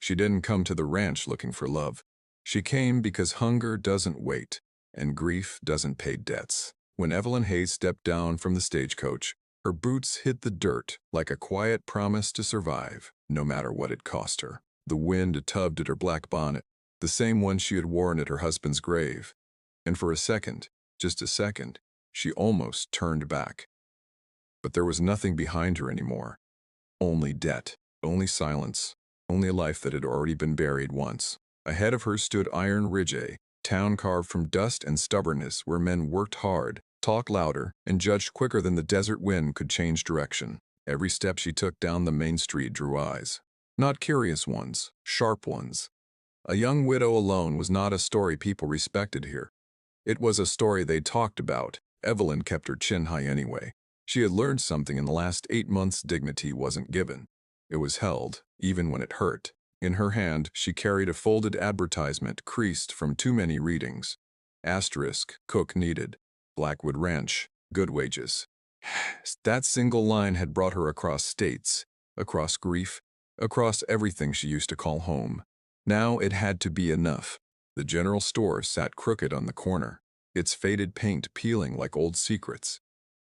She didn't come to the ranch looking for love. She came because hunger doesn't wait, and grief doesn't pay debts. When Evelyn Hayes stepped down from the stagecoach, her boots hit the dirt like a quiet promise to survive, no matter what it cost her. The wind tugged at her black bonnet, the same one she had worn at her husband's grave. And for a second, just a second, she almost turned back. But there was nothing behind her anymore. Only debt, only silence, only a life that had already been buried once. Ahead of her stood Iron Ridge, a town carved from dust and stubbornness where men worked hard, talked louder, and judged quicker than the desert wind could change direction. Every step she took down the main street drew eyes. Not curious ones, sharp ones. A young widow alone was not a story people respected here. It was a story they talked about. Evelyn kept her chin high anyway. She had learned something in the last 8 months. Dignity wasn't given. It was held, even when it hurt. In her hand, she carried a folded advertisement creased from too many readings. Asterisk, cook needed. Blackwood Ranch, good wages. That single line had brought her across states, across grief, across everything she used to call home. Now it had to be enough. The general store sat crooked on the corner, its faded paint peeling like old secrets.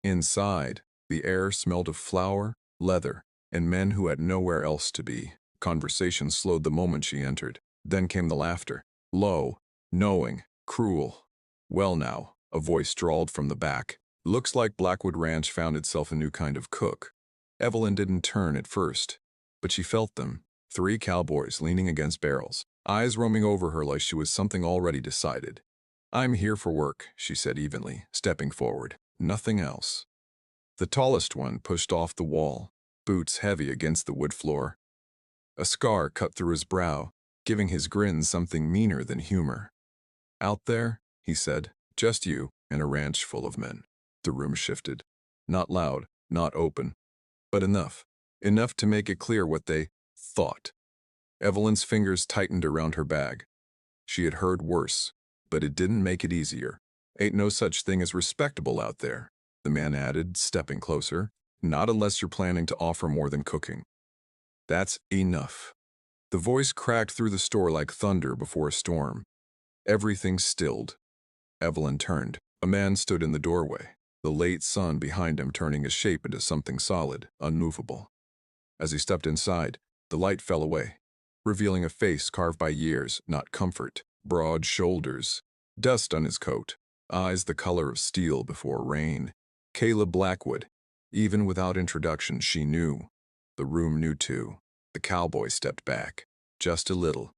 Inside, the air smelled of flour, leather, and men who had nowhere else to be. Conversation slowed the moment she entered. Then came the laughter. Low, knowing, cruel. Well now, a voice drawled from the back. Looks like Blackwood Ranch found itself a new kind of cook. Evelyn didn't turn at first, but she felt them. 3 cowboys leaning against barrels, eyes roaming over her like she was something already decided. I'm here for work, she said evenly, stepping forward. Nothing else. The tallest one pushed off the wall, boots heavy against the wood floor. A scar cut through his brow, giving his grin something meaner than humor. Out there, he said, just you and a ranch full of men. The room shifted. Not loud, not open, but enough. Enough to make it clear what they thought. Evelyn's fingers tightened around her bag. She had heard worse, but it didn't make it easier. Ain't no such thing as respectable out there, the man added, stepping closer. Not unless you're planning to offer more than cooking. That's enough. The voice cracked through the store like thunder before a storm. Everything stilled. Evelyn turned. A man stood in the doorway, the late sun behind him turning his shape into something solid, unmovable. As he stepped inside, the light fell away, revealing a face carved by years, not comfort. Broad shoulders, dust on his coat, eyes the color of steel before rain. Caleb Blackwood. Even without introduction, she knew. The room knew too. The cowboy stepped back, just a little,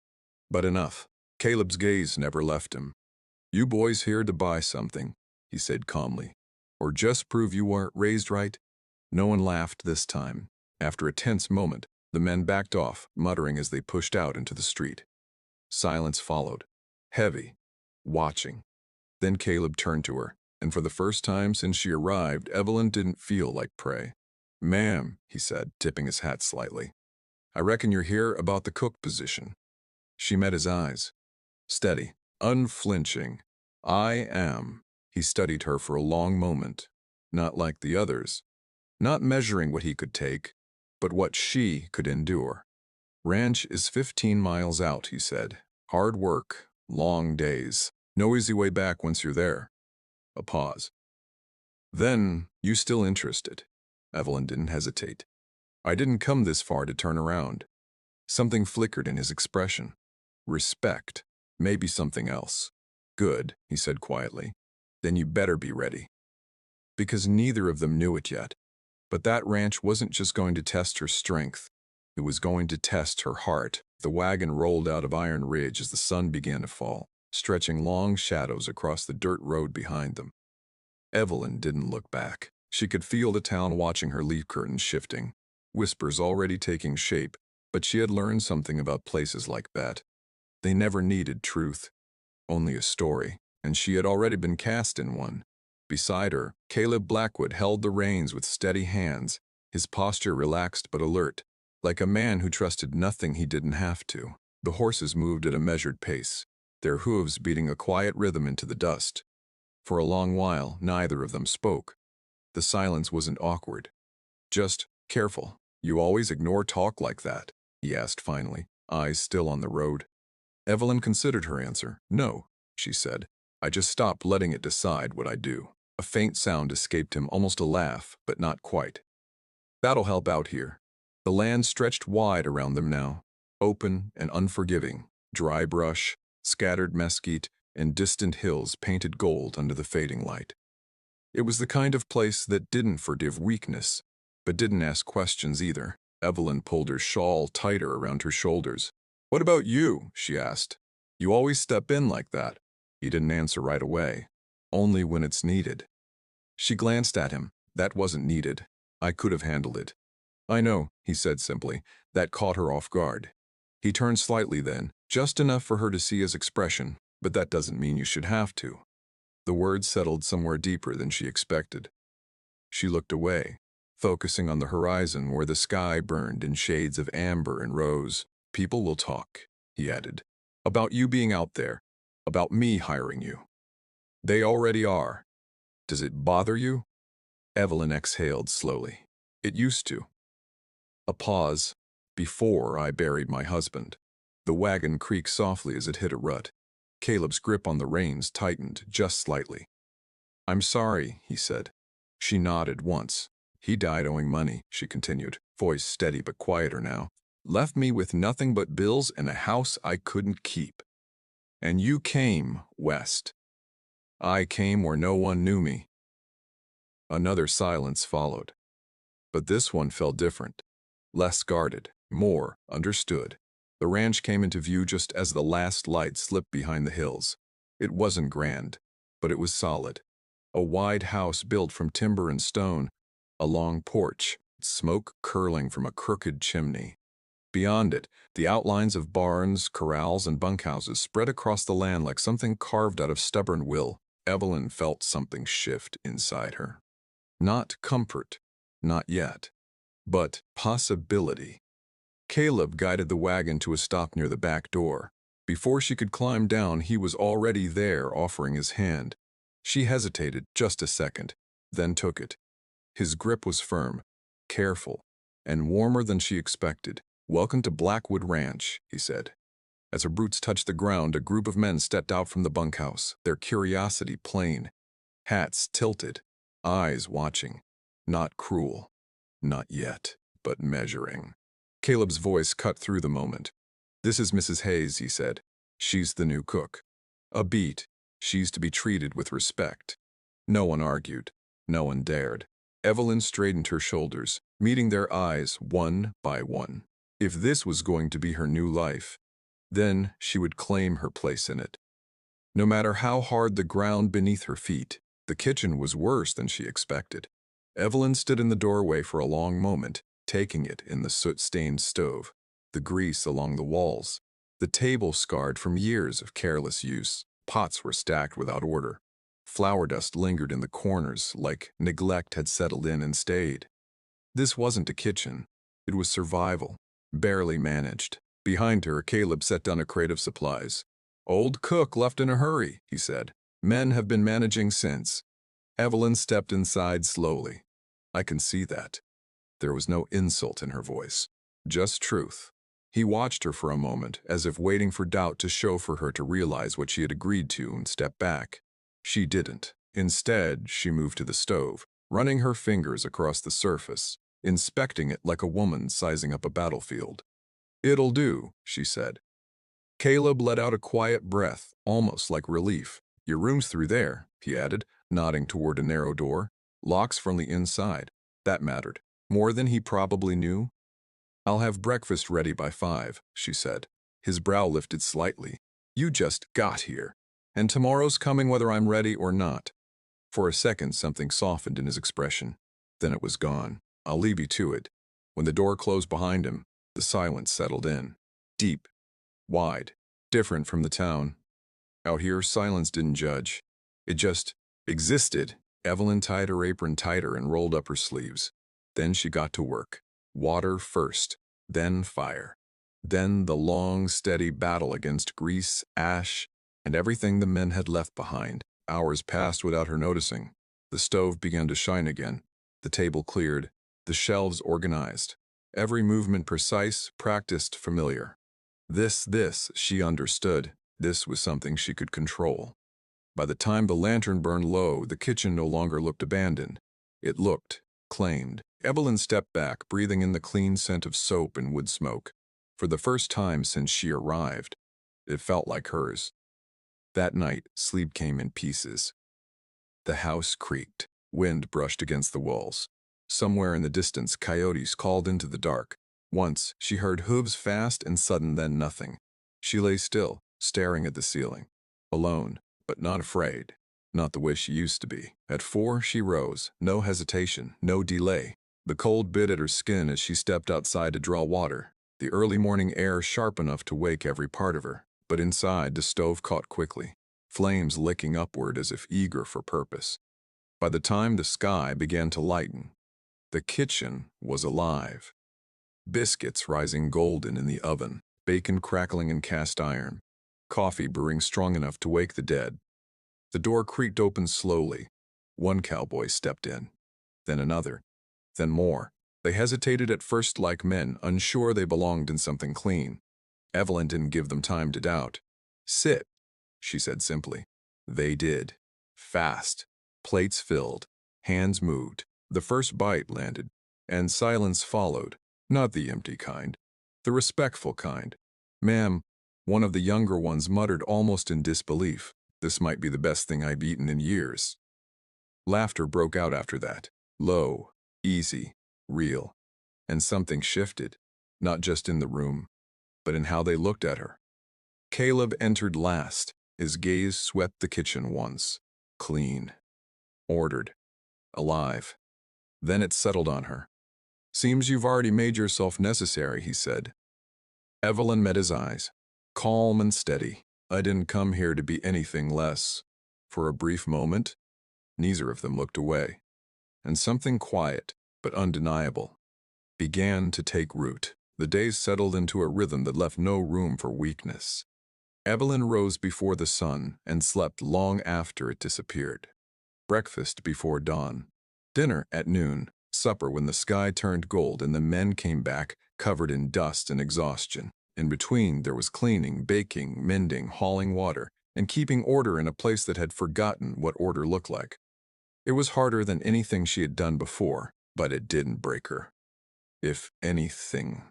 but enough. Caleb's gaze never left him. You boys here to buy something, he said calmly, or just prove you weren't raised right? No one laughed this time. After a tense moment, the men backed off, muttering as they pushed out into the street. Silence followed, heavy, watching. Then Caleb turned to her, and for the first time since she arrived, Evelyn didn't feel like prey. Ma'am, he said, tipping his hat slightly. I reckon you're here about the cook position. She met his eyes. Steady, unflinching. I am. He studied her for a long moment. Not like the others. Not measuring what he could take, but what she could endure. Ranch is 15 miles out, he said. Hard work, long days. No easy way back once you're there. A pause. Then, you still interested? Evelyn didn't hesitate. I didn't come this far to turn around. Something flickered in his expression. Respect. Maybe something else. Good, he said quietly. Then you better be ready. Because neither of them knew it yet. But that ranch wasn't just going to test her strength. It was going to test her heart. The wagon rolled out of Iron Ridge as the sun began to fall, stretching long shadows across the dirt road behind them. Evelyn didn't look back. She could feel the town watching her leaf curtains shifting, whispers already taking shape, but she had learned something about places like that. They never needed truth, only a story, and she had already been cast in one. Beside her, Caleb Blackwood held the reins with steady hands, his posture relaxed but alert, like a man who trusted nothing he didn't have to. The horses moved at a measured pace, their hooves beating a quiet rhythm into the dust. For a long while, neither of them spoke. The silence wasn't awkward. Just careful. You always ignore talk like that, he asked finally. eyes still on the road. Evelyn considered her answer. No, she said. I just stopped letting it decide what I do. A faint sound escaped him, almost a laugh, but not quite. That'll help out here. The land stretched wide around them now, open and unforgiving, dry brush, scattered mesquite, and distant hills painted gold under the fading light. It was the kind of place that didn't forgive weakness, but didn't ask questions either. Evelyn pulled her shawl tighter around her shoulders. What about you? She asked. You always step in like that. He didn't answer right away. Only when it's needed. She glanced at him. That wasn't needed. I could have handled it. I know, he said simply. That caught her off guard. He turned slightly then, just enough for her to see his expression, but that doesn't mean you should have to. The words settled somewhere deeper than she expected. She looked away, focusing on the horizon where the sky burned in shades of amber and rose. People will talk, he added, about you being out there, about me hiring you. They already are. Does it bother you? Evelyn exhaled slowly. It used to. A pause. Before I buried my husband. The wagon creaked softly as it hit a rut. Caleb's grip on the reins tightened just slightly. I'm sorry, he said. She nodded once. He died owing money, she continued, voice steady but quieter now. Left me with nothing but bills and a house I couldn't keep. And you came west. I came where no one knew me. Another silence followed. But this one felt different. Less guarded, more understood. The ranch came into view just as the last light slipped behind the hills. It wasn't grand, but it was solid. A wide house built from timber and stone, a long porch, smoke curling from a crooked chimney. Beyond it, the outlines of barns, corrals, and bunkhouses spread across the land like something carved out of stubborn will. Evelyn felt something shift inside her. Not comfort, not yet, but possibility. Caleb guided the wagon to a stop near the back door. Before she could climb down, he was already there, offering his hand. She hesitated just a second, then took it. His grip was firm, careful, and warmer than she expected. Welcome to Blackwood Ranch, he said. As her boots touched the ground, a group of men stepped out from the bunkhouse, their curiosity plain. Hats tilted, eyes watching. Not cruel. Not yet, but measuring. Caleb's voice cut through the moment. This is Mrs. Hayes, he said. She's the new cook. A beat. She's to be treated with respect. No one argued. No one dared. Evelyn straightened her shoulders, meeting their eyes one by one. If this was going to be her new life, then she would claim her place in it. No matter how hard the ground beneath her feet, the kitchen was worse than she expected. Evelyn stood in the doorway for a long moment, taking it in the soot-stained stove, the grease along the walls, the table scarred from years of careless use. Pots were stacked without order. Flour dust lingered in the corners like neglect had settled in and stayed. This wasn't a kitchen. It was survival, barely managed. Behind her, Caleb set down a crate of supplies. Old cook left in a hurry, he said. Men have been managing since. Evelyn stepped inside slowly. I can see that. There was no insult in her voice, just truth. He watched her for a moment, as if waiting for doubt to show for her to realize what she had agreed to and step back. She didn't. Instead, she moved to the stove, running her fingers across the surface, inspecting it like a woman sizing up a battlefield. It'll do, she said. Caleb let out a quiet breath, almost like relief. Your room's through there, he added, nodding toward a narrow door. Locks from the inside. That mattered. More than he probably knew. I'll have breakfast ready by 5, she said. His brow lifted slightly. You just got here. And tomorrow's coming whether I'm ready or not. For a second, something softened in his expression. Then it was gone. I'll leave you to it. When the door closed behind him, the silence settled in. Deep. Wide. Different from the town. Out here, silence didn't judge. It just existed. Evelyn tied her apron tighter and rolled up her sleeves. Then she got to work. Water first, then fire. Then the long, steady battle against grease, ash, and everything the men had left behind. Hours passed without her noticing. The stove began to shine again. The table cleared. The shelves organized. Every movement precise, practiced, familiar. She understood. This was something she could control. By the time the lantern burned low, the kitchen no longer looked abandoned. It looked claimed. Evelyn stepped back, breathing in the clean scent of soap and wood smoke. For the first time since she arrived, it felt like hers. That night, sleep came in pieces. The house creaked. Wind brushed against the walls. Somewhere in the distance, coyotes called into the dark. Once, she heard hooves fast and sudden, then nothing. She lay still, staring at the ceiling. Alone, but not afraid. Not the way she used to be. At 4, she rose. No hesitation, no delay. The cold bit at her skin as she stepped outside to draw water. The early morning air sharp enough to wake every part of her. But inside, the stove caught quickly, flames licking upward as if eager for purpose. By the time the sky began to lighten, the kitchen was alive. Biscuits rising golden in the oven, bacon crackling in cast iron, coffee brewing strong enough to wake the dead. The door creaked open slowly. One cowboy stepped in, then another, then more. They hesitated at first like men, unsure they belonged in something clean. Evelyn didn't give them time to doubt. "Sit," she said simply. They did. Fast. Plates filled. Hands moved. The first bite landed, and silence followed. Not the empty kind, the respectful kind. "Ma'am," one of the younger ones muttered almost in disbelief. "This might be the best thing I've eaten in years." Laughter broke out after that. Low, easy, real. And something shifted, not just in the room, but in how they looked at her. Caleb entered last. His gaze swept the kitchen once. Clean. Ordered. Alive. Then it settled on her. "Seems you've already made yourself necessary," he said. Evelyn met his eyes. Calm and steady. "I didn't come here to be anything less." For a brief moment, neither of them looked away. And something quiet, but undeniable, began to take root. The days settled into a rhythm that left no room for weakness. Evelyn rose before the sun and slept long after it disappeared. Breakfast before dawn. Dinner at noon. Supper when the sky turned gold and the men came back, covered in dust and exhaustion. In between, there was cleaning, baking, mending, hauling water, and keeping order in a place that had forgotten what order looked like. It was harder than anything she had done before, but it didn't break her. If anything,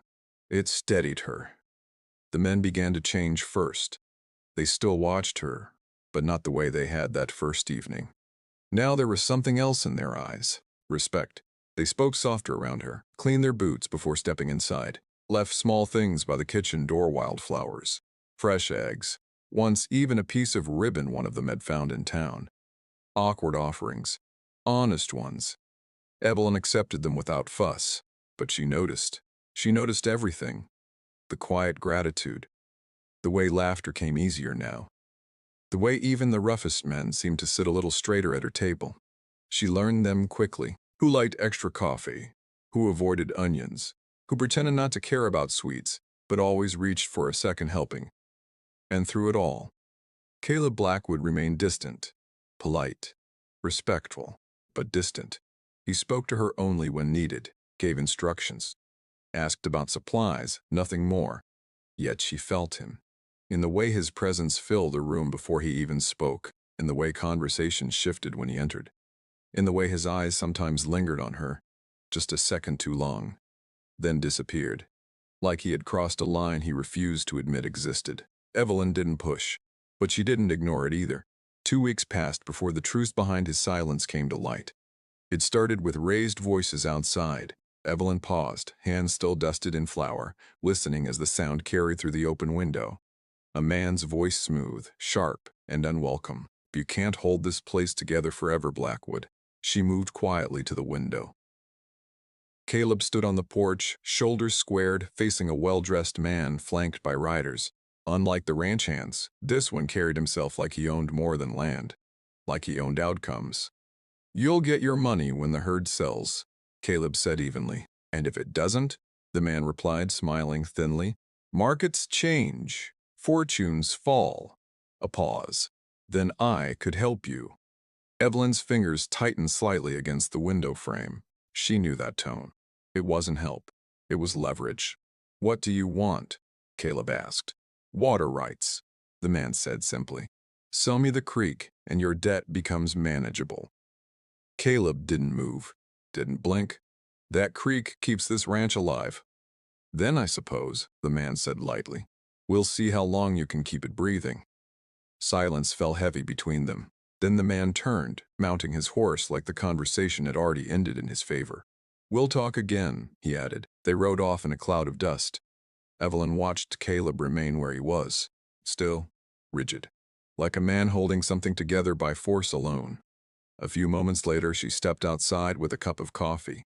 it steadied her. The men began to change first. They still watched her, but not the way they had that first evening. Now there was something else in their eyes. Respect. They spoke softer around her, cleaned their boots before stepping inside, left small things by the kitchen door, wildflowers, fresh eggs, once even a piece of ribbon one of them had found in town. Awkward offerings. Honest ones. Evelyn accepted them without fuss, but she noticed. She noticed everything. The quiet gratitude. The way laughter came easier now. The way even the roughest men seemed to sit a little straighter at her table. She learned them quickly. Who liked extra coffee, who avoided onions, who pretended not to care about sweets, but always reached for a second helping. And through it all, Caleb Blackwood remained distant, polite, respectful, but distant. He spoke to her only when needed, gave instructions, asked about supplies, nothing more. Yet she felt him. In the way his presence filled the room before he even spoke, in the way conversation shifted when he entered, in the way his eyes sometimes lingered on her, just a second too long, then disappeared, like he had crossed a line he refused to admit existed. Evelyn didn't push, but she didn't ignore it either. 2 weeks passed before the truth behind his silence came to light. It started with raised voices outside. Evelyn paused, hands still dusted in flour, listening as the sound carried through the open window. A man's voice, smooth, sharp, and unwelcome. "You can't hold this place together forever, Blackwood." She moved quietly to the window. Caleb stood on the porch, shoulders squared, facing a well-dressed man flanked by riders. Unlike the ranch hands, this one carried himself like he owned more than land, like he owned outcomes. "You'll get your money when the herd sells," Caleb said evenly. "And if it doesn't," the man replied, smiling thinly, "markets change, fortunes fall." A pause. "Then I could help you." Evelyn's fingers tightened slightly against the window frame. She knew that tone. It wasn't help. It was leverage. "What do you want?" Caleb asked. Water rights, the man said simply. Sell me the creek, and your debt becomes manageable. Caleb didn't move, didn't blink. That creek keeps this ranch alive. Then, I suppose, the man said lightly, we'll see how long you can keep it breathing. Silence fell heavy between them. Then the man turned, mounting his horse like the conversation had already ended in his favor. We'll talk again, he added. They rode off in a cloud of dust. Evelyn watched Caleb remain where he was, still, rigid, like a man holding something together by force alone. A few moments later, she stepped outside with a cup of coffee.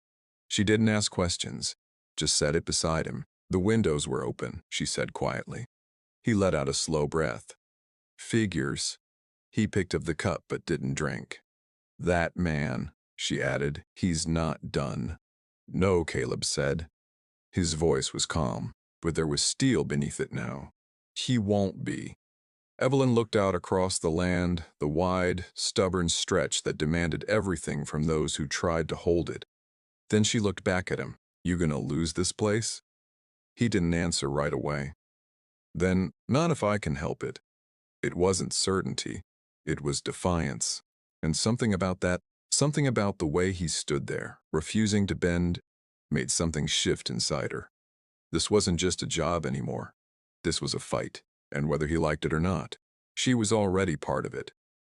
She didn't ask questions, just set it beside him. The windows were open, she said quietly. He let out a slow breath. Figures. He picked up the cup but didn't drink. That man, she added, he's not done. No, Caleb said. His voice was calm, but there was steel beneath it now. He won't be. Evelyn looked out across the land, the wide, stubborn stretch that demanded everything from those who tried to hold it. Then she looked back at him. You gonna lose this place? He didn't answer right away. Then, not if I can help it. It wasn't certainty. It was defiance. And something about the way he stood there, refusing to bend, made something shift inside her. This wasn't just a job anymore. This was a fight, and whether he liked it or not, she was already part of it.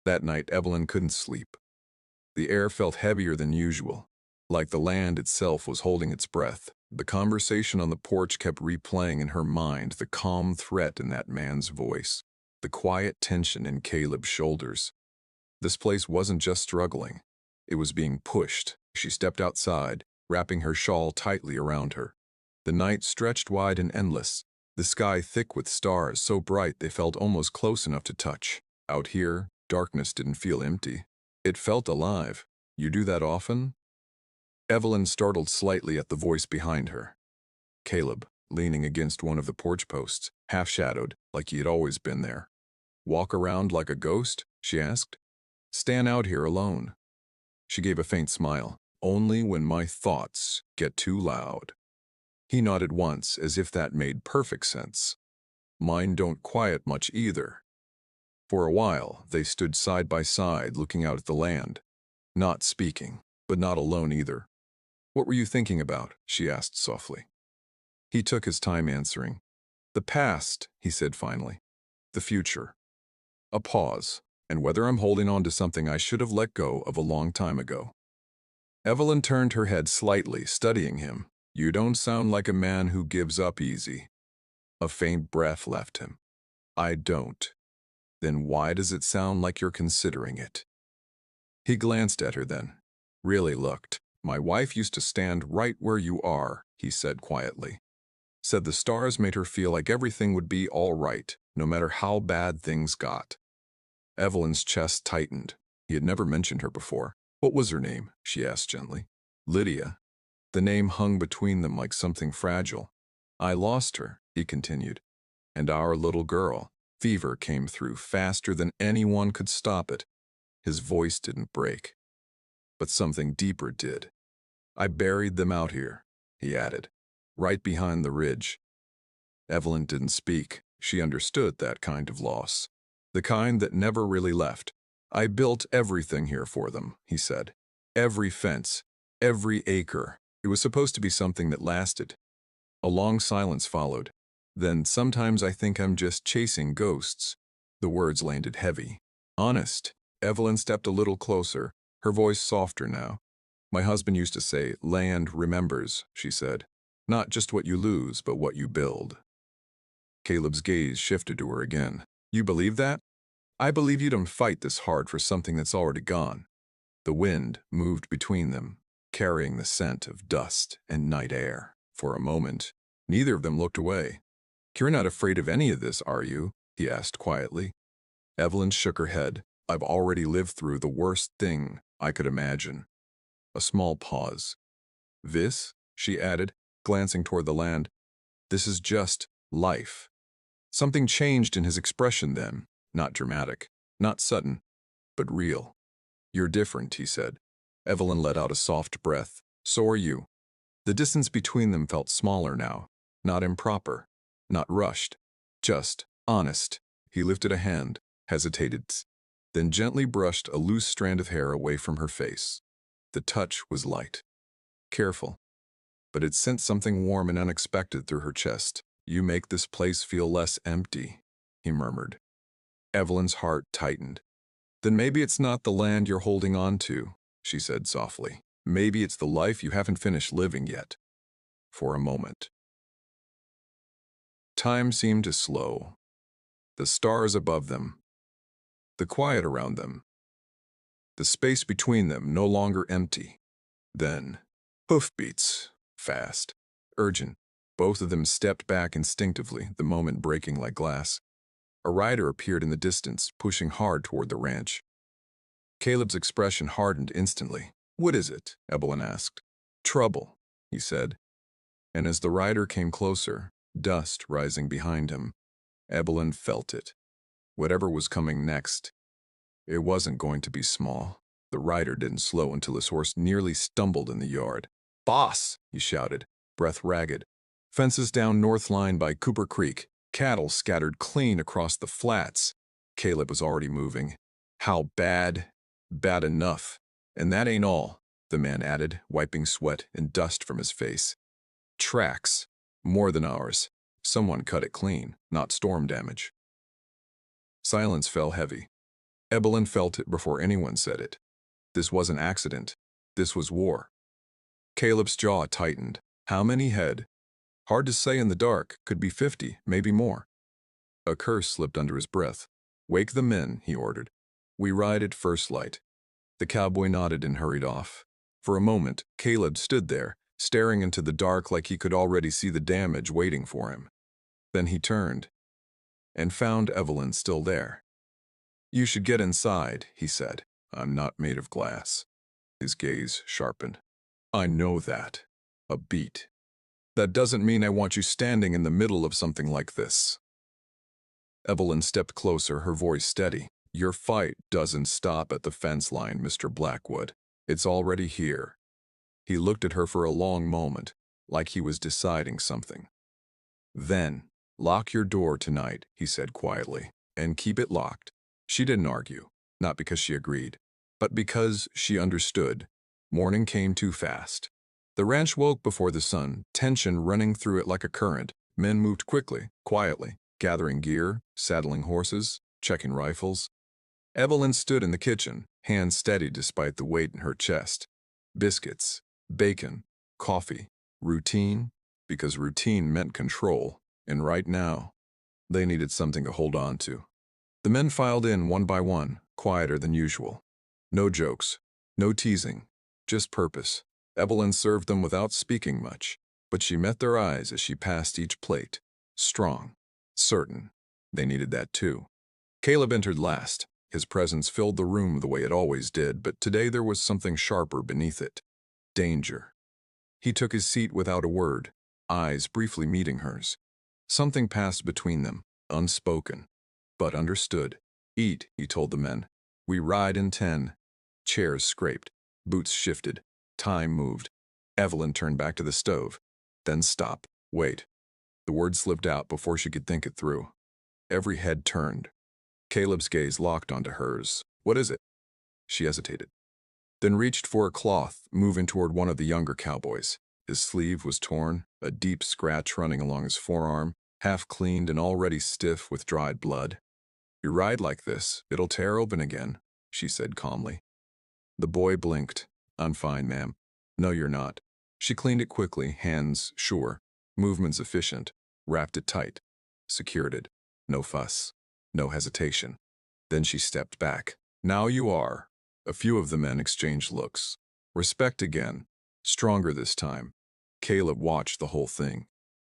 That night, Evelyn couldn't sleep. The air felt heavier than usual, like the land itself was holding its breath. The conversation on the porch kept replaying in her mind, the calm threat in that man's voice, the quiet tension in Caleb's shoulders. This place wasn't just struggling. It was being pushed. She stepped outside, wrapping her shawl tightly around her. The night stretched wide and endless, the sky thick with stars so bright they felt almost close enough to touch. Out here, darkness didn't feel empty. It felt alive. You do that often? Evelyn startled slightly at the voice behind her. Caleb, leaning against one of the porch posts, half-shadowed, like he had always been there. Walk around like a ghost? She asked. Stand out here alone. She gave a faint smile. Only when my thoughts get too loud. He nodded once, as if that made perfect sense. Mine don't quiet much either. For a while, they stood side by side, looking out at the land. Not speaking, but not alone either. What were you thinking about? She asked softly. He took his time answering. The past, he said finally. The future. A pause, and whether I'm holding on to something I should have let go of a long time ago. Evelyn turned her head slightly, studying him. You don't sound like a man who gives up easy. A faint breath left him. I don't. Then why does it sound like you're considering it? He glanced at her then. Really looked. My wife used to stand right where you are, he said quietly. Said the stars made her feel like everything would be all right, no matter how bad things got. Evelyn's chest tightened. He had never mentioned her before. What was her name? She asked gently. Lydia. The name hung between them like something fragile. I lost her, he continued. And our little girl. Fever came through faster than anyone could stop it. His voice didn't break. But something deeper did. I buried them out here, he added, right behind the ridge. Evelyn didn't speak. She understood that kind of loss. The kind that never really left. I built everything here for them, he said. Every fence, every acre. It was supposed to be something that lasted. A long silence followed. Then sometimes I think I'm just chasing ghosts. The words landed heavy. Honest. Evelyn stepped a little closer, her voice softer now. My husband used to say, land remembers, she said. Not just what you lose, but what you build. Caleb's gaze shifted to her again. You believe that? I believe you don't fight this hard for something that's already gone. The wind moved between them, carrying the scent of dust and night air. For a moment, neither of them looked away. You're not afraid of any of this, are you? He asked quietly. Evelyn shook her head. I've already lived through the worst thing I could imagine. A small pause. This, she added, glancing toward the land, this is just life. Something changed in his expression then, not dramatic, not sudden, but real. You're different, he said. Evelyn let out a soft breath. So are you. The distance between them felt smaller now, not improper, Not rushed. Just honest. He lifted a hand, hesitated, then gently brushed a loose strand of hair away from her face. The touch was light, careful, but it sent something warm and unexpected through her chest. "You make this place feel less empty," he murmured. Evelyn's heart tightened. "Then maybe it's not the land you're holding on to," she said softly. "Maybe it's the life you haven't finished living yet." For a moment. Time seemed to slow. The stars above them, the quiet around them, the space between them no longer empty. Then, hoofbeats, fast, urgent. Both of them stepped back instinctively, the moment breaking like glass. A rider appeared in the distance, pushing hard toward the ranch. Caleb's expression hardened instantly. "What is it?" Evelyn asked. "Trouble," he said. And as the rider came closer, dust rising behind him, Evelyn felt it. Whatever was coming next, it wasn't going to be small. The rider didn't slow until his horse nearly stumbled in the yard. "Boss!" he shouted, breath ragged. Fences down North Line by Cooper Creek, cattle scattered clean across the flats. Caleb was already moving. "How bad?" "Bad enough. And that ain't all," the man added, wiping sweat and dust from his face. "Tracks. More than ours. Someone cut it clean, not storm damage." Silence fell heavy. Evelyn felt it before anyone said it. This wasn't accident. This was war. Caleb's jaw tightened. How many head? Hard to say in the dark. Could be 50, maybe more. A curse slipped under his breath. "Wake the men," he ordered. "We ride at first light." The cowboy nodded and hurried off. For a moment, Caleb stood there, staring into the dark like he could already see the damage waiting for him. Then he turned and found Evelyn still there. "You should get inside," he said. "I'm not made of glass." His gaze sharpened. "I know that. A beat. That doesn't mean I want you standing in the middle of something like this." Evelyn stepped closer, her voice steady. "Your fight doesn't stop at the fence line, Mr. Blackwood. It's already here." He looked at her for a long moment, like he was deciding something. "Then, lock your door tonight," he said quietly, "and keep it locked." She didn't argue, not because she agreed, but because she understood. Morning came too fast. The ranch woke before the sun, tension running through it like a current. Men moved quickly, quietly, gathering gear, saddling horses, checking rifles. Evelyn stood in the kitchen, hands steady despite the weight in her chest. Biscuits, bacon, coffee, routine, because routine meant control, and right now, they needed something to hold on to. The men filed in one by one, quieter than usual. No jokes, no teasing, just purpose. Evelyn served them without speaking much, but she met their eyes as she passed each plate. Strong, certain. They needed that too. Caleb entered last. His presence filled the room the way it always did, but today there was something sharper beneath it. Danger. He took his seat without a word, eyes briefly meeting hers. Something passed between them, unspoken, but understood. "Eat," he told the men. "We ride in 10. Chairs scraped, boots shifted, time moved. Evelyn turned back to the stove. Then stop. Wait. The word slipped out before she could think it through. Every head turned. Caleb's gaze locked onto hers. "What is it?" She hesitated, then reached for a cloth, moving toward one of the younger cowboys. His sleeve was torn, a deep scratch running along his forearm, half cleaned and already stiff with dried blood. "You ride like this, it'll tear open again," she said calmly. The boy blinked. "I'm fine, ma'am." "No, you're not." She cleaned it quickly, hands sure, movements efficient, wrapped it tight, secured it. No fuss, no hesitation. Then she stepped back. "Now you are." A few of the men exchanged looks. Respect again, stronger this time. Caleb watched the whole thing.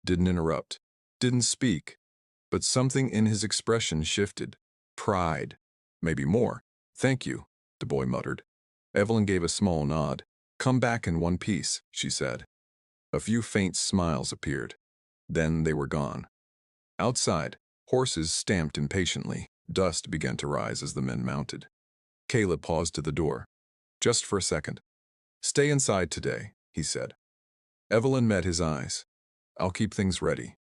Didn't interrupt, didn't speak, but something in his expression shifted. Pride. Maybe more. "Thank you," the boy muttered. Evelyn gave a small nod. "Come back in one piece," she said. A few faint smiles appeared. Then they were gone. Outside, horses stamped impatiently. Dust began to rise as the men mounted. Caleb paused to the door. "Just for a second." "Stay inside today," he said. Evelyn met his eyes. "I'll keep things ready."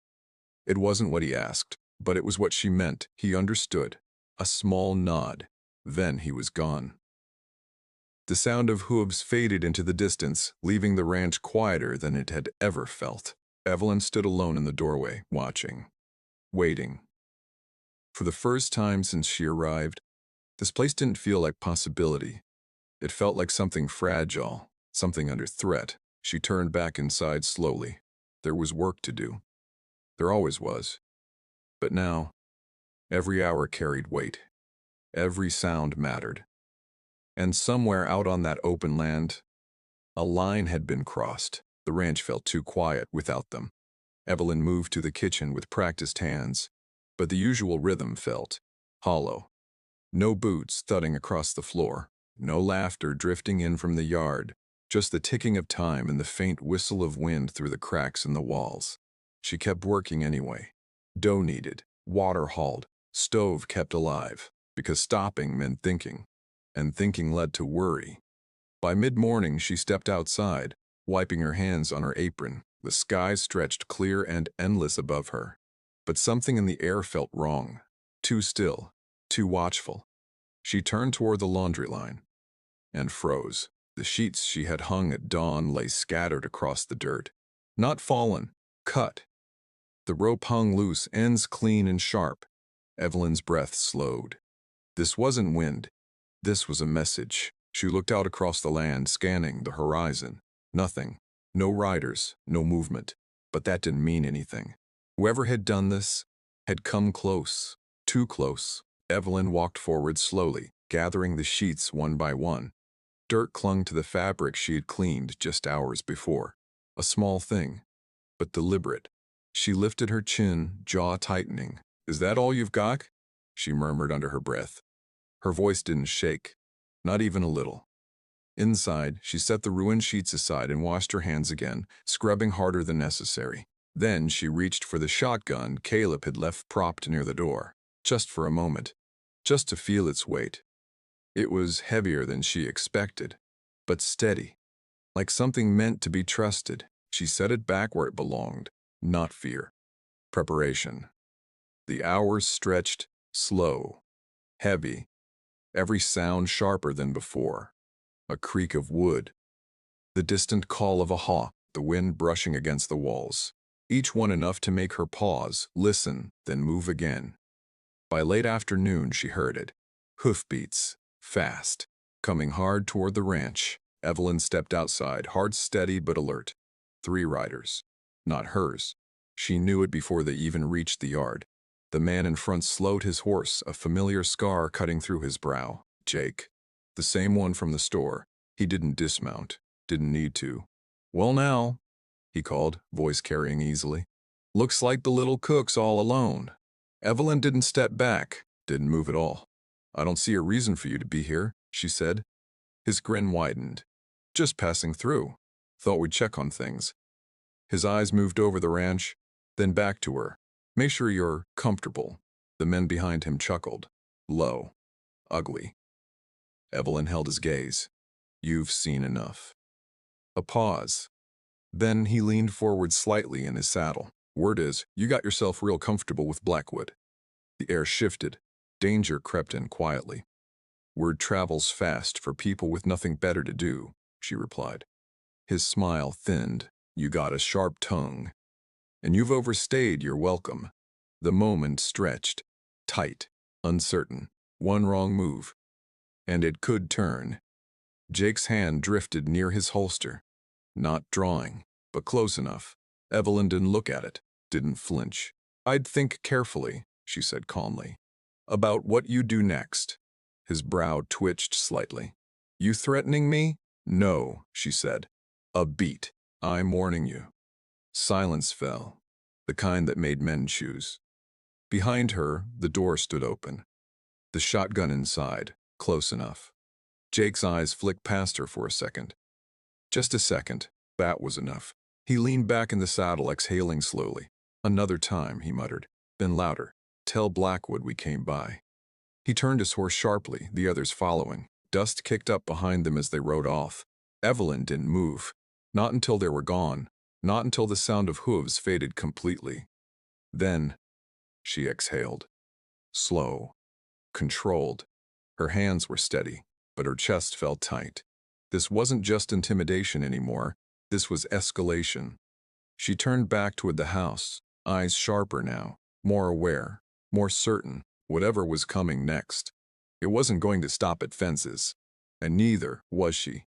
It wasn't what he asked, but it was what she meant. He understood. A small nod. Then he was gone. The sound of hooves faded into the distance, leaving the ranch quieter than it had ever felt. Evelyn stood alone in the doorway, watching, waiting. For the first time since she arrived, this place didn't feel like possibility. It felt like something fragile, something under threat. She turned back inside slowly. There was work to do. There always was. But now, every hour carried weight. Every sound mattered. And somewhere out on that open land, a line had been crossed. The ranch felt too quiet without them. Evelyn moved to the kitchen with practiced hands, but the usual rhythm felt hollow. No boots thudding across the floor, no laughter drifting in from the yard, just the ticking of time and the faint whistle of wind through the cracks in the walls. She kept working anyway. Dough kneaded, water hauled, stove kept alive, because stopping meant thinking, and thinking led to worry. By mid-morning, she stepped outside, wiping her hands on her apron. The sky stretched clear and endless above her. But something in the air felt wrong. Too still, too watchful. She turned toward the laundry line and froze. The sheets she had hung at dawn lay scattered across the dirt. Not fallen, cut. The rope hung loose, ends clean and sharp. Evelyn's breath slowed. This wasn't wind. This was a message. She looked out across the land, scanning the horizon. Nothing. No riders, no movement. But that didn't mean anything. Whoever had done this had come close. Too close. Evelyn walked forward slowly, gathering the sheets one by one. Dirt clung to the fabric she had cleaned just hours before. A small thing, but deliberate. She lifted her chin, jaw tightening. "Is that all you've got?" she murmured under her breath. Her voice didn't shake, not even a little. Inside, she set the ruined sheets aside and washed her hands again, scrubbing harder than necessary. Then she reached for the shotgun Caleb had left propped near the door, just for a moment, just to feel its weight. It was heavier than she expected, but steady, like something meant to be trusted. She set it back where it belonged, not fear. Preparation. The hours stretched, slow, heavy, every sound sharper than before. A creak of wood, the distant call of a hawk, the wind brushing against the walls, each one enough to make her pause, listen, then move again. By late afternoon she heard it. Hoofbeats, fast, coming hard toward the ranch. Evelyn stepped outside, heart steady but alert. 3 riders. Not hers. She knew it before they even reached the yard. The man in front slowed his horse, a familiar scar cutting through his brow. Jake. The same one from the store. He didn't dismount. Didn't need to. "Well now," he called, voice carrying easily. "Looks like the little cook's all alone." Evelyn didn't step back, didn't move at all. "I don't see a reason for you to be here," she said. His grin widened. "Just passing through. Thought we'd check on things." His eyes moved over the ranch, then back to her. "Make sure you're comfortable." The men behind him chuckled. Low. Ugly. Evelyn held his gaze. "You've seen enough." A pause. Then he leaned forward slightly in his saddle. "Word is, you got yourself real comfortable with Blackwood." The air shifted. Danger crept in quietly. "Word travels fast for people with nothing better to do," she replied. His smile thinned. "You got a sharp tongue. And you've overstayed your welcome." The moment stretched. Tight. Uncertain. One wrong move. And it could turn. Jake's hand drifted near his holster. Not drawing, but close enough. Evelyn didn't look at it, didn't flinch. "I'd think carefully," she said calmly, "about what you do next." His brow twitched slightly. "You threatening me?" "No," she said. "A beat. I'm warning you." Silence fell, the kind that made men choose. Behind her, the door stood open. The shotgun inside, close enough. Jake's eyes flicked past her for a second. Just a second. That was enough. He leaned back in the saddle, exhaling slowly. "Another time," he muttered. Then louder. "Tell Blackwood we came by." He turned his horse sharply, the others following. Dust kicked up behind them as they rode off. Evelyn didn't move. Not until they were gone. Not until the sound of hooves faded completely. Then she exhaled. Slow, controlled. Her hands were steady, but her chest felt tight. This wasn't just intimidation anymore. This was escalation. She turned back toward the house, eyes sharper now, more aware, more certain, whatever was coming next. It wasn't going to stop at fences, and neither was she.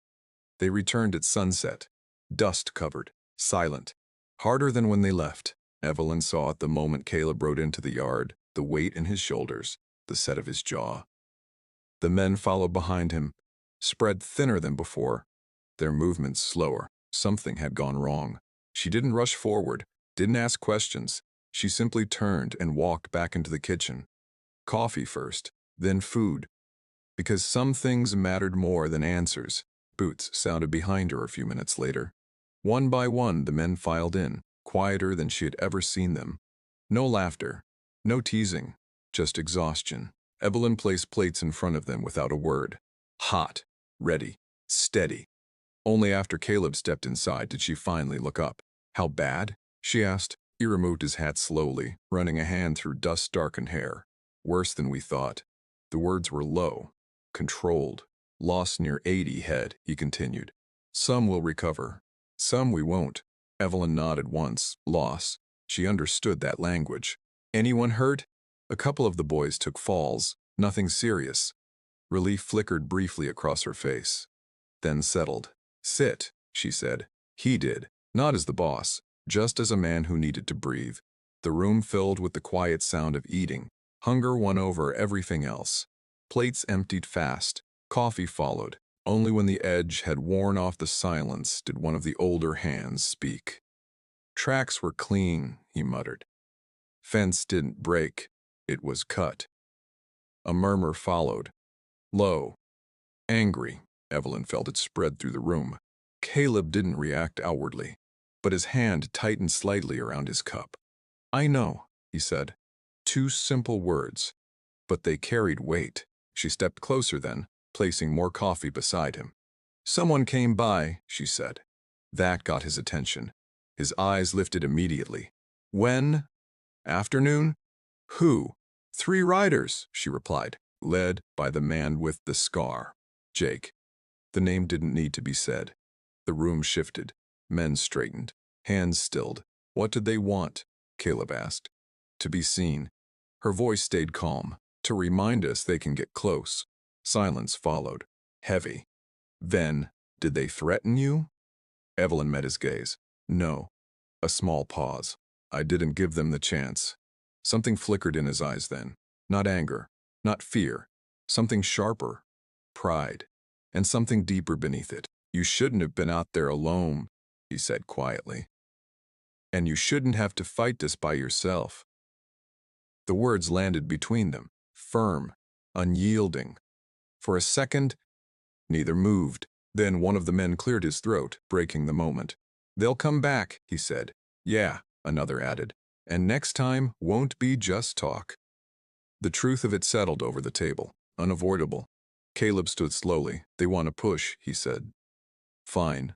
They returned at sunset, dust-covered, silent, harder than when they left. Evelyn saw it the moment Caleb rode into the yard, the weight in his shoulders, the set of his jaw. The men followed behind him, spread thinner than before, their movements slower. Something had gone wrong. She didn't rush forward, didn't ask questions. She simply turned and walked back into the kitchen. Coffee first, then food. Because some things mattered more than answers. Boots sounded behind her a few minutes later. One by one, the men filed in, quieter than she had ever seen them. No laughter, no teasing, just exhaustion. Evelyn placed plates in front of them without a word. Hot, ready, steady. Only after Caleb stepped inside did she finally look up. "How bad?" she asked. He removed his hat slowly, running a hand through dust-darkened hair. "Worse than we thought." The words were low, controlled. "Lost near 80 head," he continued. "Some will recover. Some we won't." Evelyn nodded once. Loss. She understood that language. "Anyone hurt?" A couple of the boys took falls. Nothing serious. Relief flickered briefly across her face, then settled. "Sit," she said. He did, not as the boss, just as a man who needed to breathe. The room filled with the quiet sound of eating. Hunger won over everything else. Plates emptied fast. Coffee followed. Only when the edge had worn off the silence did one of the older hands speak. "Tracks were clean," he muttered. "Fence didn't break. It was cut." A murmur followed. Low. Angry. Evelyn felt it spread through the room. Caleb didn't react outwardly, but his hand tightened slightly around his cup. "I know," he said. 2 simple words, but they carried weight. She stepped closer then, placing more coffee beside him. "Someone came by," she said. That got his attention. His eyes lifted immediately. "When?" "Afternoon." "Who?" "3 riders," she replied, led by the man with the scar. Jake. The name didn't need to be said. The room shifted. Men straightened. Hands stilled. "What did they want?" Caleb asked. "To be seen." Her voice stayed calm. "To remind us they can get close." Silence followed. Heavy. "Then, did they threaten you?" Evelyn met his gaze. "No." A small pause. "I didn't give them the chance." Something flickered in his eyes then. Not anger. Not fear. Something sharper. Pride. And something deeper beneath it. "You shouldn't have been out there alone," he said quietly. "And you shouldn't have to fight this by yourself." The words landed between them, firm, unyielding. For a second, neither moved. Then one of the men cleared his throat, breaking the moment. "They'll come back," he said. "Yeah," another added. "And next time won't be just talk." The truth of it settled over the table, unavoidable. Caleb stood slowly. "They want to push," he said. "Fine."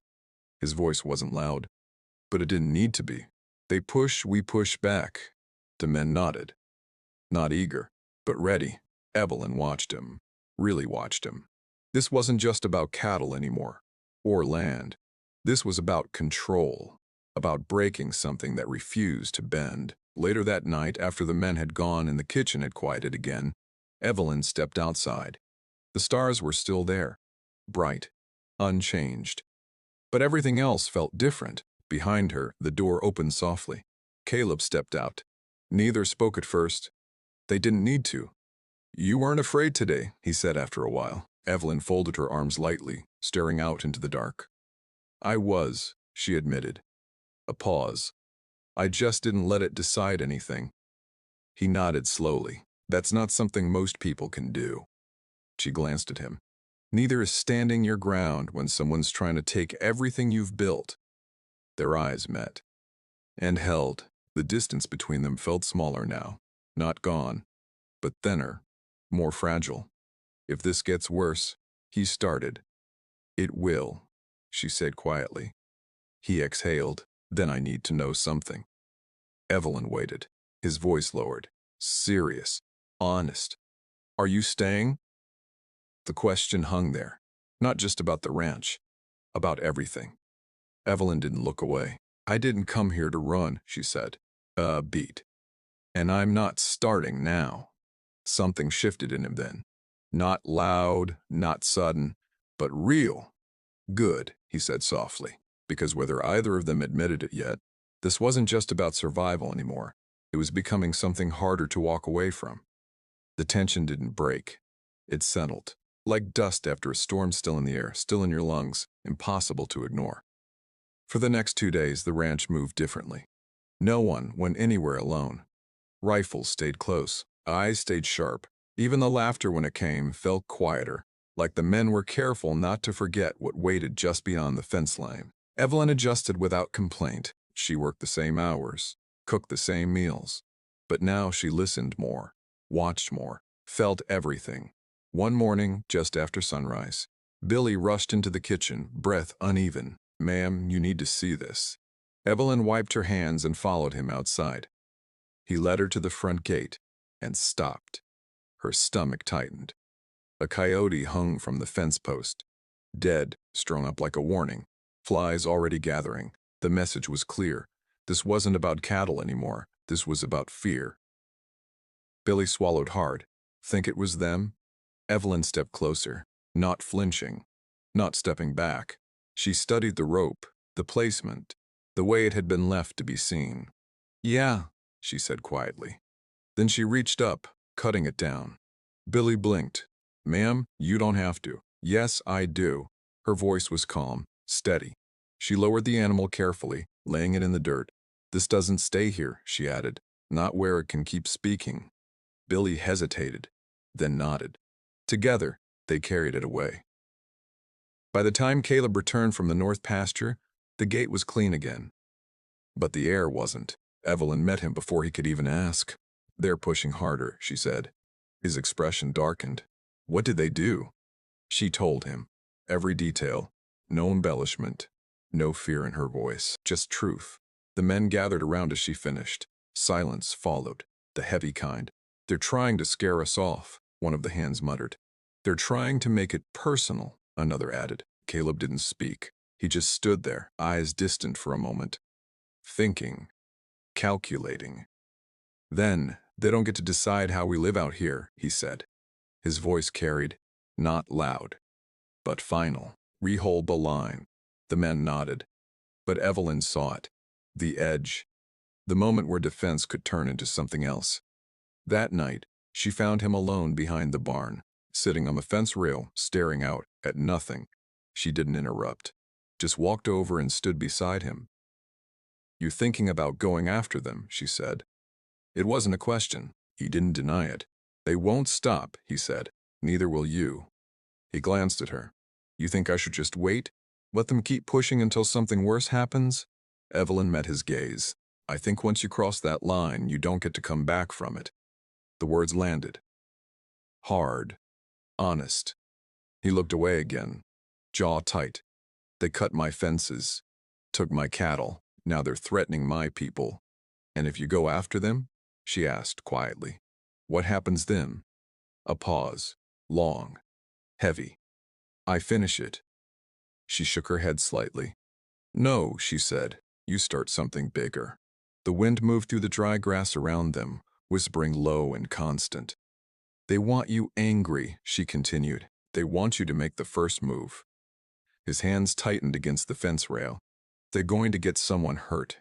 His voice wasn't loud, but it didn't need to be. "They push, we push back." The men nodded. Not eager, but ready. Evelyn watched him, really watched him. This wasn't just about cattle anymore, or land. This was about control, about breaking something that refused to bend. Later that night, after the men had gone and the kitchen had quieted again, Evelyn stepped outside. The stars were still there, bright, unchanged. But everything else felt different. Behind her, the door opened softly. Caleb stepped out. Neither spoke at first. They didn't need to. "You weren't afraid today," he said after a while. Evelyn folded her arms lightly, staring out into the dark. "I was," she admitted. A pause. "I just didn't let it decide anything." He nodded slowly. "That's not something most people can do." She glanced at him. "Neither is standing your ground when someone's trying to take everything you've built." Their eyes met. And held. The distance between them felt smaller now. Not gone, but thinner, more fragile. "If this gets worse," he started. "It will," she said quietly. He exhaled. "Then I need to know something." Evelyn waited. His voice lowered. Serious. Honest. Are you staying? The question hung there. Not just about the ranch. About everything. Evelyn didn't look away. I didn't come here to run, she said. Beat. And I'm not starting now. Something shifted in him then. Not loud, not sudden, but real. Good, he said softly, because whether either of them admitted it yet, this wasn't just about survival anymore. It was becoming something harder to walk away from. The tension didn't break. It settled, like dust after a storm still in the air, still in your lungs, impossible to ignore. For the next 2 days, the ranch moved differently. No one went anywhere alone. Rifles stayed close, eyes stayed sharp. Even the laughter when it came felt quieter, like the men were careful not to forget what waited just beyond the fence line. Evelyn adjusted without complaint. She worked the same hours, cooked the same meals. But now she listened more, watched more, felt everything. One morning, just after sunrise, Billy rushed into the kitchen, breath uneven. Ma'am, you need to see this. Evelyn wiped her hands and followed him outside. He led her to the front gate and stopped. Her stomach tightened. A coyote hung from the fence post. Dead, strung up like a warning. Flies already gathering. The message was clear. This wasn't about cattle anymore. This was about fear. Billy swallowed hard. Think it was them? Evelyn stepped closer, not flinching, not stepping back. She studied the rope, the placement, the way it had been left to be seen. Yeah, she said quietly. Then she reached up, cutting it down. Billy blinked. Ma'am, you don't have to. Yes, I do. Her voice was calm, steady. She lowered the animal carefully, laying it in the dirt. This doesn't stay here, she added, not where it can keep speaking. Billy hesitated, then nodded. Together, they carried it away. By the time Caleb returned from the north pasture, the gate was clean again. But the air wasn't. Evelyn met him before he could even ask. They're pushing harder, she said. His expression darkened. What did they do? She told him. Every detail. No embellishment. No fear in her voice. Just truth. The men gathered around as she finished. Silence followed. The heavy kind. They're trying to scare us off, one of the hands muttered. They're trying to make it personal, another added. Caleb didn't speak. He just stood there, eyes distant for a moment. Thinking. Calculating. Then, they don't get to decide how we live out here, he said. His voice carried, not loud, but final. Rehold the line. The men nodded. But Evelyn saw it. The edge. The moment where defense could turn into something else. That night, she found him alone behind the barn, sitting on the fence rail, staring out at nothing. She didn't interrupt. Just walked over and stood beside him. You thinking about going after them, she said. It wasn't a question. He didn't deny it. They won't stop, he said. Neither will you. He glanced at her. You think I should just wait? Let them keep pushing until something worse happens? Evelyn met his gaze. I think once you cross that line, you don't get to come back from it. The words landed. Hard. Honest. He looked away again. Jaw tight. They cut my fences. Took my cattle. Now they're threatening my people. And if you go after them? She asked quietly. What happens then? A pause. Long. Heavy. I finish it. She shook her head slightly. No, she said. You start something bigger. The wind moved through the dry grass around them, whispering low and constant. They want you angry, she continued. They want you to make the first move. His hands tightened against the fence rail. They're going to get someone hurt.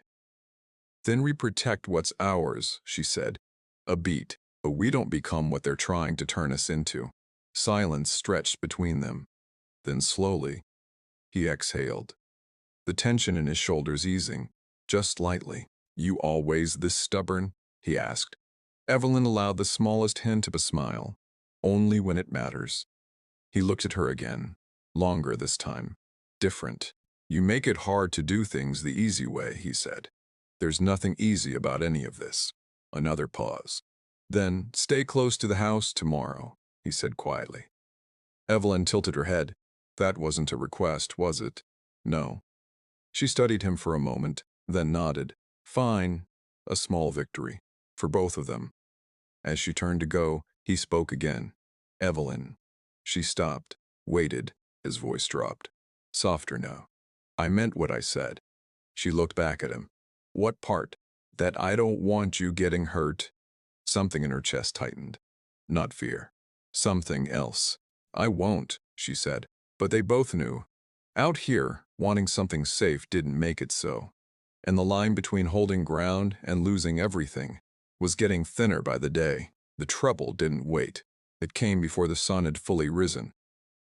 Then we protect what's ours, she said. A beat, but we don't become what they're trying to turn us into. Silence stretched between them. Then slowly, he exhaled. The tension in his shoulders easing, just lightly. You always this stubborn? He asked. Evelyn allowed the smallest hint of a smile. Only when it matters. He looked at her again. Longer this time. Different. You make it hard to do things the easy way, he said. There's nothing easy about any of this. Another pause. Then, stay close to the house tomorrow, he said quietly. Evelyn tilted her head. That wasn't a request, was it? No. She studied him for a moment, then nodded. Fine. A small victory. for both of them. As she turned to go, he spoke again. Evelyn. She stopped, waited. His voice dropped. Softer now. I meant what I said. She looked back at him. What part? That I don't want you getting hurt? Something in her chest tightened. Not fear. Something else. I won't, she said. But they both knew. Out here, wanting something safe didn't make it so. And the line between holding ground and losing everything was getting thinner by the day. The trouble didn't wait. It came before the sun had fully risen.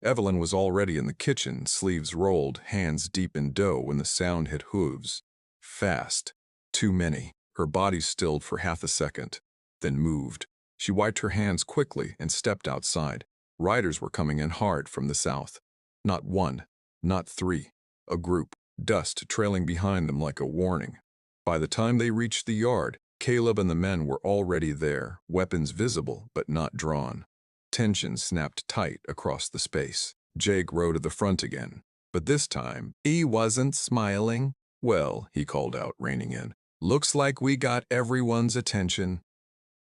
Evelyn was already in the kitchen, sleeves rolled, hands deep in dough when the sound hit hooves. Fast. Too many. Her body stilled for half a second, then moved. She wiped her hands quickly and stepped outside. Riders were coming in hard from the south. Not one, not three. A group, dust trailing behind them like a warning. By the time they reached the yard, Caleb and the men were already there, weapons visible but not drawn. Tension snapped tight across the space. Jake rode to the front again, but this time, he wasn't smiling. Well, he called out, reining in. Looks like we got everyone's attention.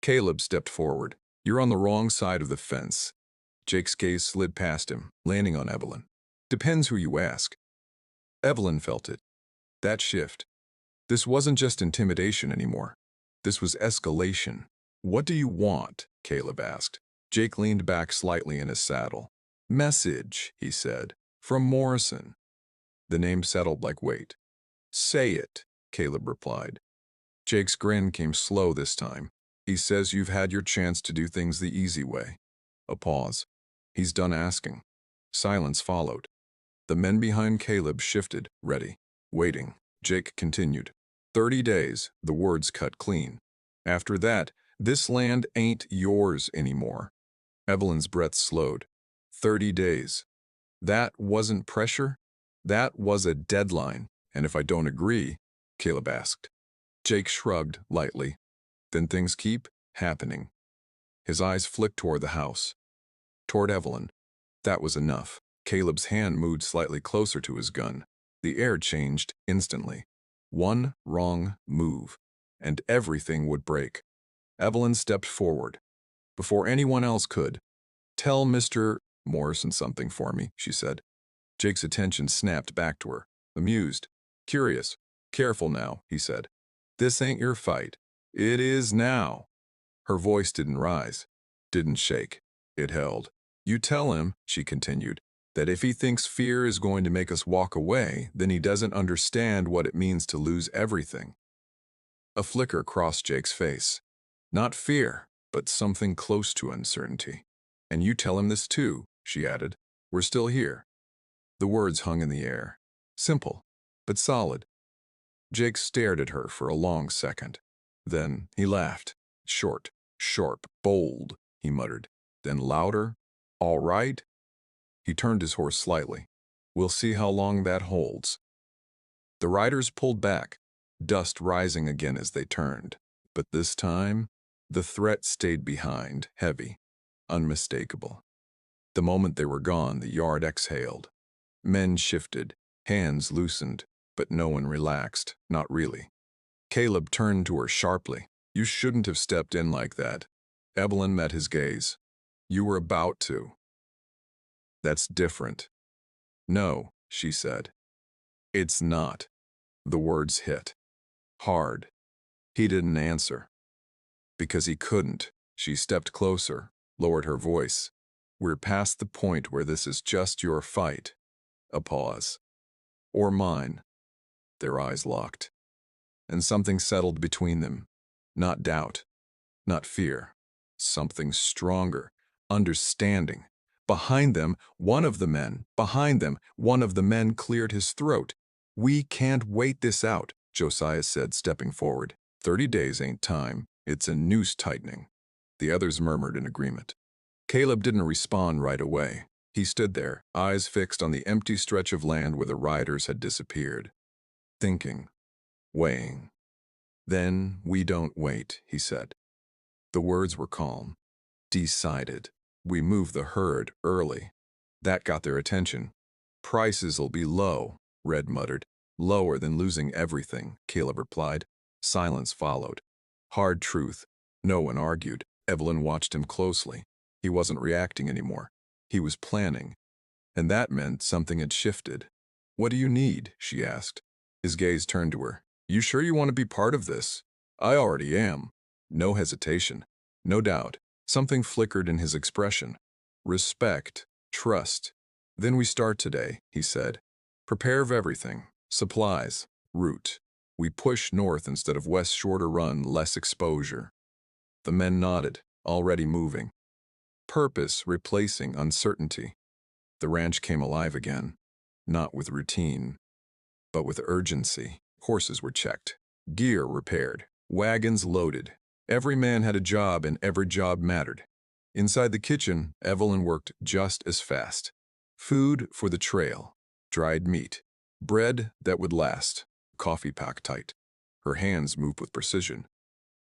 Caleb stepped forward. You're on the wrong side of the fence. Jake's gaze slid past him, landing on Evelyn. Depends who you ask. Evelyn felt it. That shift. This wasn't just intimidation anymore. This was escalation. What do you want? Caleb asked. Jake leaned back slightly in his saddle. Message, he said, from Morrison. The name settled like weight. Say it, Caleb replied. Jake's grin came slow this time. He says you've had your chance to do things the easy way. A pause. He's done asking. Silence followed. The men behind Caleb shifted, ready, waiting. Jake continued. 30 days, the words cut clean. After that, this land ain't yours anymore. Evelyn's breath slowed. 30 days. That wasn't pressure. That was a deadline. And if I don't agree, Caleb asked. Jake shrugged lightly. Then things keep happening. His eyes flicked toward the house. Toward Evelyn. That was enough. Caleb's hand moved slightly closer to his gun. The air changed instantly. One wrong move, and everything would break. Evelyn stepped forward. Before anyone else could. Tell Mr. Morrison something for me, she said. Jake's attention snapped back to her, amused, curious. Careful now, he said. This ain't your fight. It is now. Her voice didn't rise, didn't shake. It held. You tell him, she continued, that if he thinks fear is going to make us walk away, then he doesn't understand what it means to lose everything. A flicker crossed Jake's face. Not fear, but something close to uncertainty. And you tell him this too, she added. We're still here. The words hung in the air. Simple, but solid. Jake stared at her for a long second. Then he laughed. Short, sharp, bold, he muttered. Then louder. All right. He turned his horse slightly. We'll see how long that holds. The riders pulled back, dust rising again as they turned. But this time, the threat stayed behind, heavy, unmistakable. The moment they were gone, the yard exhaled. Men shifted, hands loosened, but no one relaxed, not really. Caleb turned to her sharply. You shouldn't have stepped in like that. Evelyn met his gaze. You were about to. That's different. No, she said. It's not. The words hit. Hard. He didn't answer. Because he couldn't. She stepped closer, lowered her voice. We're past the point where this is just your fight. A pause. Or mine. Their eyes locked. And something settled between them. Not doubt. Not fear. Something stronger. Understanding. Behind them, one of the men cleared his throat. We can't wait this out, Josiah said, stepping forward. 30 days ain't time. It's a noose tightening. The others murmured in agreement. Caleb didn't respond right away. He stood there, eyes fixed on the empty stretch of land where the riders had disappeared. Thinking. Weighing. Then we don't wait, he said. The words were calm. Decided. We move the herd early. That got their attention. Prices'll be low, Red muttered. Lower than losing everything, Caleb replied. Silence followed. Hard truth. No one argued. Evelyn watched him closely. He wasn't reacting anymore. He was planning. And that meant something had shifted. "What do you need?" she asked. His gaze turned to her. "You sure you want to be part of this?" "I already am." No hesitation. No doubt. Something flickered in his expression. Respect. Trust. "Then we start today," he said. "Prepare of everything. Supplies. Route. We push north instead of west, shorter run, less exposure." The men nodded, already moving. Purpose replacing uncertainty. The ranch came alive again, not with routine, but with urgency. Horses were checked, gear repaired, wagons loaded. Every man had a job and every job mattered. Inside the kitchen, Evelyn worked just as fast. Food for the trail, dried meat, bread that would last, coffee packed tight. Her hands moved with precision,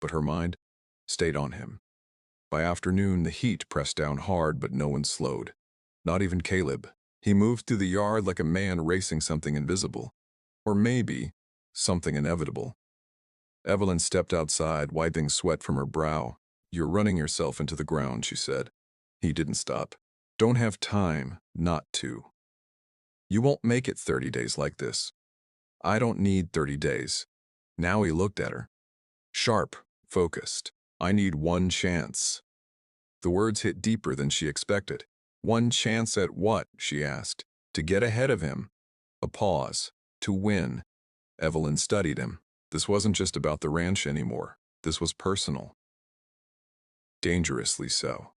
but her mind stayed on him. By afternoon, the heat pressed down hard, but no one slowed. Not even Caleb. He moved through the yard like a man racing something invisible. Or maybe something inevitable. Evelyn stepped outside, wiping sweat from her brow. "You're running yourself into the ground," she said. He didn't stop. "Don't have time not to. You won't make it 30 days like this." "I don't need 30 days. Now he looked at her. Sharp, focused. "I need one chance." The words hit deeper than she expected. One chance at what? She asked. To get ahead of him. A pause. To win. Evelyn studied him. This wasn't just about the ranch anymore. This was personal. Dangerously so.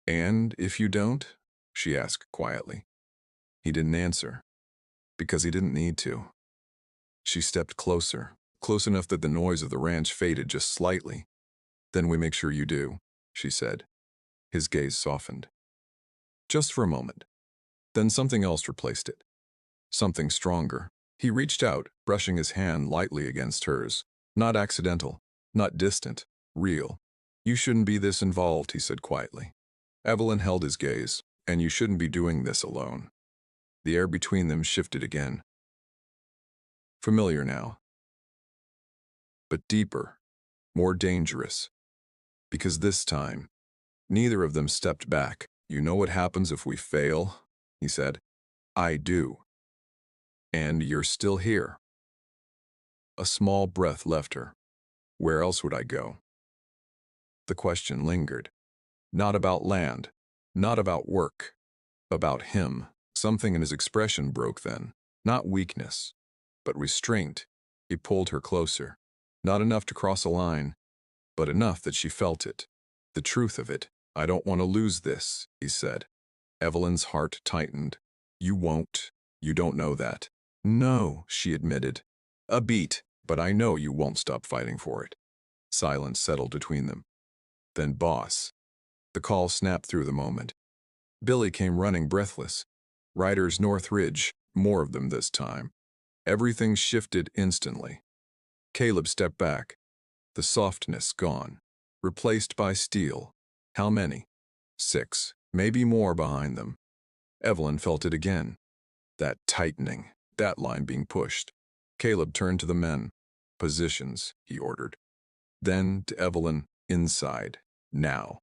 "And if you don't?" she asked quietly. He didn't answer. Because he didn't need to. She stepped closer, close enough that the noise of the ranch faded just slightly. "Then we make sure you do," she said. His gaze softened. Just for a moment. Then something else replaced it. Something stronger. He reached out, brushing his hand lightly against hers. Not accidental, not distant, real. "You shouldn't be this involved," he said quietly. Evelyn held his gaze. "And you shouldn't be doing this alone." The air between them shifted again. Familiar now. But deeper, more dangerous. Because this time, neither of them stepped back. "You know what happens if we fail?" he said. "I do. And you're still here." A small breath left her. Where else would I go? The question lingered. Not about land, not about work, about him. Something in his expression broke then. Not weakness, but restraint. He pulled her closer. Not enough to cross a line, but enough that she felt it. The truth of it. "I don't want to lose this," he said. Evelyn's heart tightened. "You won't. You don't know that." "No," she admitted. "A beat, but I know you won't stop fighting for it." Silence settled between them. Then "Boss." The call snapped through the moment. Billy came running breathless. Riders North Ridge, more of them this time. Everything shifted instantly. Caleb stepped back. The softness gone. Replaced by steel. How many? 6, maybe more behind them. Evelyn felt it again. That tightening, that line being pushed. Caleb turned to the men. "Positions," he ordered. Then to Evelyn, "Inside. Now."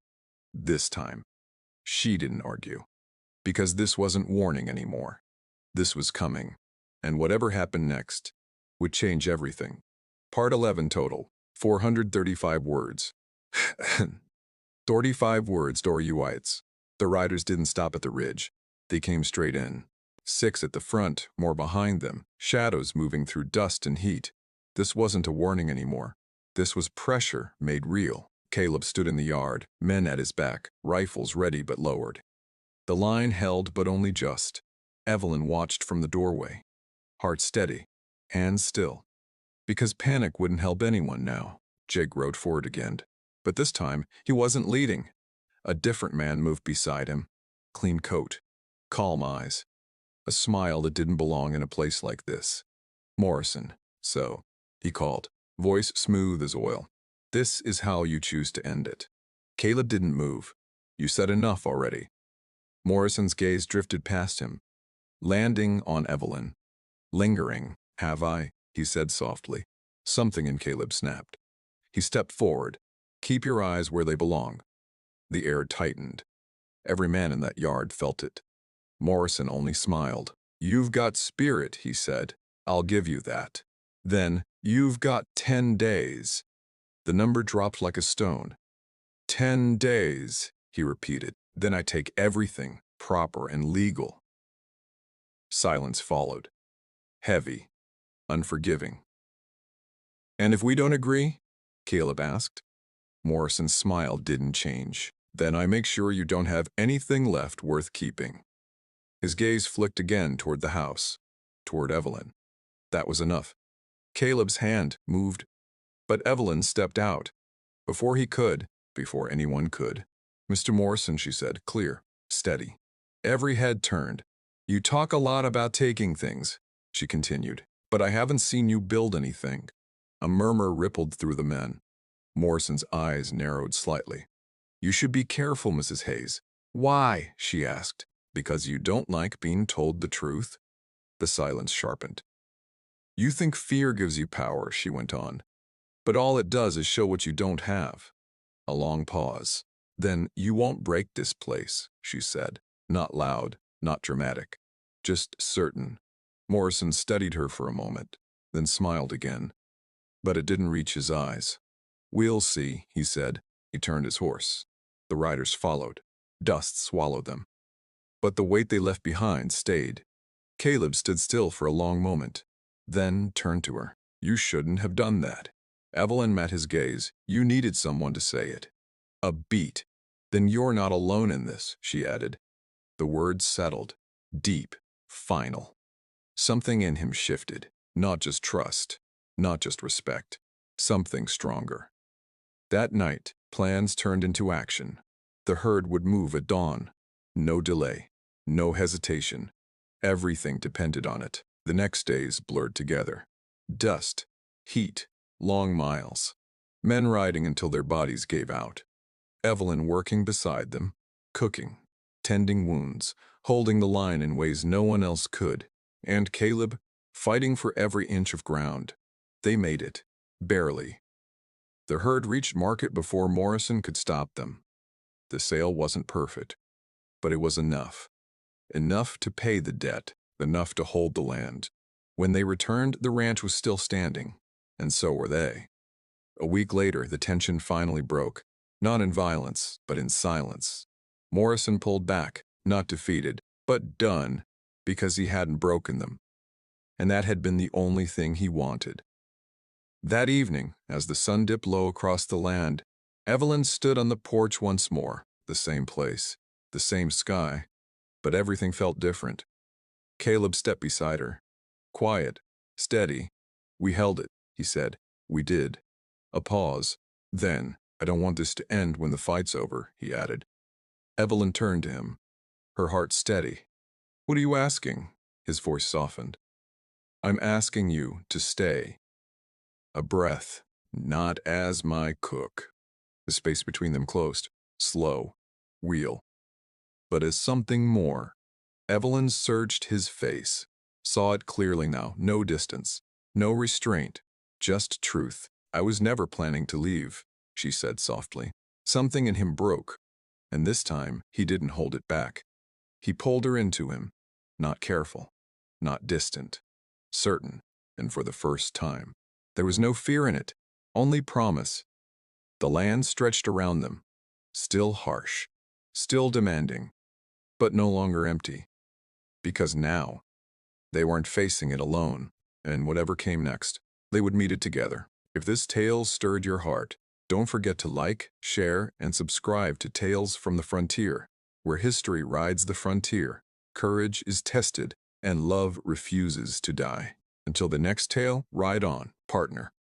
This time. She didn't argue. Because this wasn't warning anymore. This was coming. And whatever happened next would change everything. Part 11 total. 435 words. 35 words, Doryuites. The riders didn't stop at the ridge. They came straight in. 6 at the front, more behind them, shadows moving through dust and heat. This wasn't a warning anymore. This was pressure made real. Caleb stood in the yard, men at his back, rifles ready but lowered. The line held but only just. Evelyn watched from the doorway. Heart steady, hands still. Because panic wouldn't help anyone now. Jake rode forward again. But this time, he wasn't leading. A different man moved beside him. Clean coat. Calm eyes. A smile that didn't belong in a place like this. "Morrison." "So," he called, voice smooth as oil. "This is how you choose to end it." Caleb didn't move. "You said enough already." Morrison's gaze drifted past him, landing on Evelyn. Lingering. "Have I?" he said softly. Something in Caleb snapped. He stepped forward. "Keep your eyes where they belong." The air tightened. Every man in that yard felt it. Morrison only smiled. "You've got spirit," he said. "I'll give you that. Then, you've got 10 days." The number dropped like a stone. 10 days, he repeated. "Then I take everything, proper and legal." Silence followed. Heavy, unforgiving. "And if we don't agree?" Caleb asked. Morrison's smile didn't change. "Then I make sure you don't have anything left worth keeping." His gaze flicked again toward the house, toward Evelyn. That was enough. Caleb's hand moved, but Evelyn stepped out. Before anyone could. "Mr. Morrison," she said, clear, steady. Every head turned. "You talk a lot about taking things," she continued, "but I haven't seen you build anything." A murmur rippled through the men. Morrison's eyes narrowed slightly. "You should be careful, Mrs. Hayes." "Why?" she asked. "Because you don't like being told the truth?" The silence sharpened. "You think fear gives you power," she went on. "But all it does is show what you don't have." A long pause. "Then you won't break this place," she said. Not loud, not dramatic. Just certain. Morrison studied her for a moment, then smiled again. But it didn't reach his eyes. "We'll see," he said. He turned his horse. The riders followed. Dust swallowed them. But the weight they left behind stayed. Caleb stood still for a long moment, then turned to her. "You shouldn't have done that." Evelyn met his gaze. "You needed someone to say it." "A beat." "Then you're not alone in this," she added. The words settled. Deep. Final. Something in him shifted. Not just trust. Not just respect. Something stronger. That night, plans turned into action. The herd would move at dawn. No delay. No hesitation. Everything depended on it. The next days blurred together. Dust. Heat. Long miles. Men riding until their bodies gave out. Evelyn working beside them. Cooking. Tending wounds. Holding the line in ways no one else could. And Caleb, fighting for every inch of ground. They made it. Barely. The herd reached market before Morrison could stop them. The sale wasn't perfect, but it was enough. Enough to pay the debt, enough to hold the land. When they returned, the ranch was still standing, and so were they. A week later, the tension finally broke, not in violence, but in silence. Morrison pulled back, not defeated, but done, because he hadn't broken them. And that had been the only thing he wanted. That evening, as the sun dipped low across the land, Evelyn stood on the porch once more, the same place, the same sky, but everything felt different. Caleb stepped beside her. Quiet, steady. "We held it," he said. "We did." A pause. Then, "I don't want this to end when the fight's over," he added. Evelyn turned to him, her heart steady. "What are you asking?" His voice softened. "I'm asking you to stay." A breath. "Not as my cook." The space between them closed. Slow. Real. But as something more. Evelyn searched his face. Saw it clearly now. No distance. No restraint. Just truth. "I was never planning to leave," she said softly. Something in him broke. And this time, he didn't hold it back. He pulled her into him. Not careful. Not distant. Certain. And for the first time. There was no fear in it. Only promise. The land stretched around them. Still harsh. Still demanding. But no longer empty. Because now, they weren't facing it alone. And whatever came next, they would meet it together. If this tale stirred your heart, don't forget to like, share, and subscribe to Tales from the Frontier, where history rides the frontier, courage is tested, and love refuses to die. Until the next tale, ride on, partner.